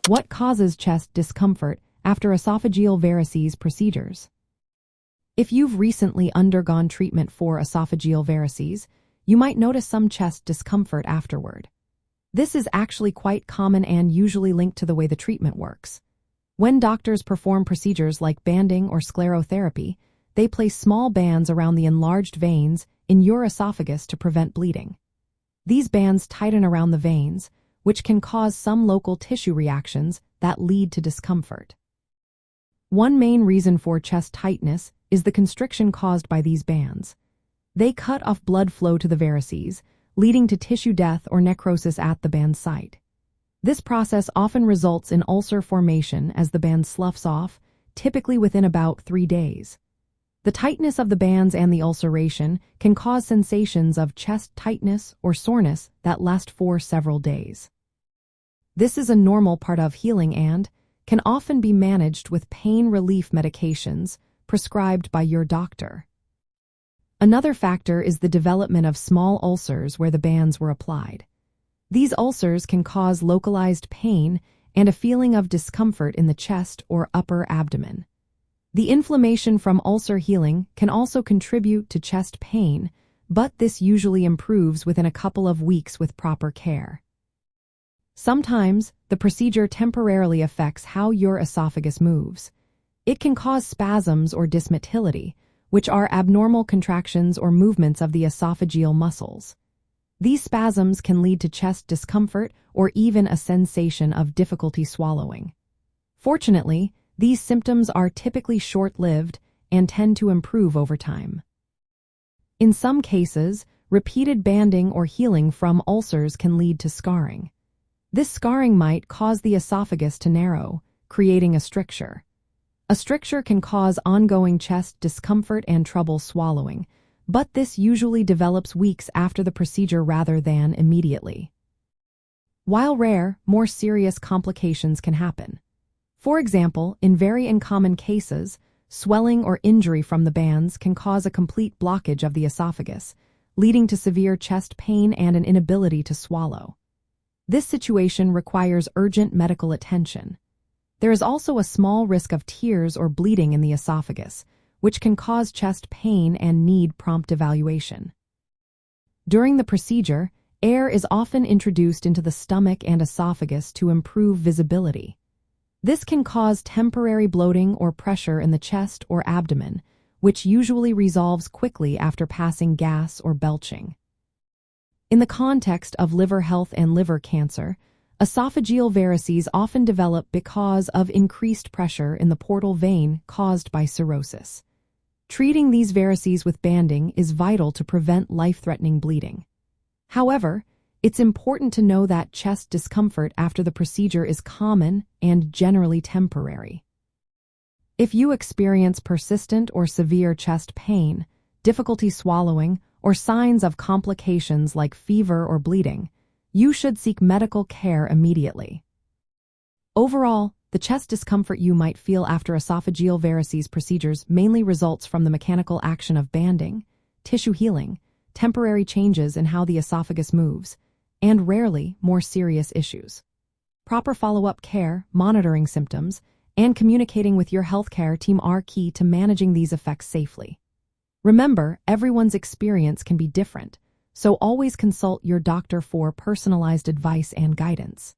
What causes chest discomfort after esophageal varices procedures? If you've recently undergone treatment for esophageal varices, you might notice some chest discomfort afterward. This is actually quite common and usually linked to the way the treatment works. When doctors perform procedures like banding or sclerotherapy, they place small bands around the enlarged veins in your esophagus to prevent bleeding. These bands tighten around the veins, which can cause some local tissue reactions that lead to discomfort. One main reason for chest tightness is the constriction caused by these bands. They cut off blood flow to the varices, leading to tissue death or necrosis at the band site. This process often results in ulcer formation as the band sloughs off, typically within about 3 days. The tightness of the bands and the ulceration can cause sensations of chest tightness or soreness that last for several days. This is a normal part of healing and can often be managed with pain relief medications prescribed by your doctor. Another factor is the development of small ulcers where the bands were applied. These ulcers can cause localized pain and a feeling of discomfort in the chest or upper abdomen. The inflammation from ulcer healing can also contribute to chest pain, but this usually improves within a couple of weeks with proper care. Sometimes, the procedure temporarily affects how your esophagus moves. It can cause spasms or dysmotility, which are abnormal contractions or movements of the esophageal muscles. These spasms can lead to chest discomfort or even a sensation of difficulty swallowing. Fortunately, these symptoms are typically short-lived and tend to improve over time. In some cases, repeated banding or healing from ulcers can lead to scarring. This scarring might cause the esophagus to narrow, creating a stricture. A stricture can cause ongoing chest discomfort and trouble swallowing, but this usually develops weeks after the procedure rather than immediately. While rare, more serious complications can happen. For example, in very uncommon cases, swelling or injury from the bands can cause a complete blockage of the esophagus, leading to severe chest pain and an inability to swallow. This situation requires urgent medical attention. There is also a small risk of tears or bleeding in the esophagus, which can cause chest pain and need prompt evaluation. During the procedure, air is often introduced into the stomach and esophagus to improve visibility. This can cause temporary bloating or pressure in the chest or abdomen, which usually resolves quickly after passing gas or belching. In the context of liver health and liver cancer, esophageal varices often develop because of increased pressure in the portal vein caused by cirrhosis. Treating these varices with banding is vital to prevent life-threatening bleeding. However, it's important to know that chest discomfort after the procedure is common and generally temporary. If you experience persistent or severe chest pain, difficulty swallowing, or signs of complications like fever or bleeding, you should seek medical care immediately. Overall, the chest discomfort you might feel after esophageal varices procedures mainly results from the mechanical action of banding, tissue healing, temporary changes in how the esophagus moves, and rarely more serious issues. Proper follow-up care, monitoring symptoms, and communicating with your healthcare team are key to managing these effects safely. Remember, everyone's experience can be different, so always consult your doctor for personalized advice and guidance.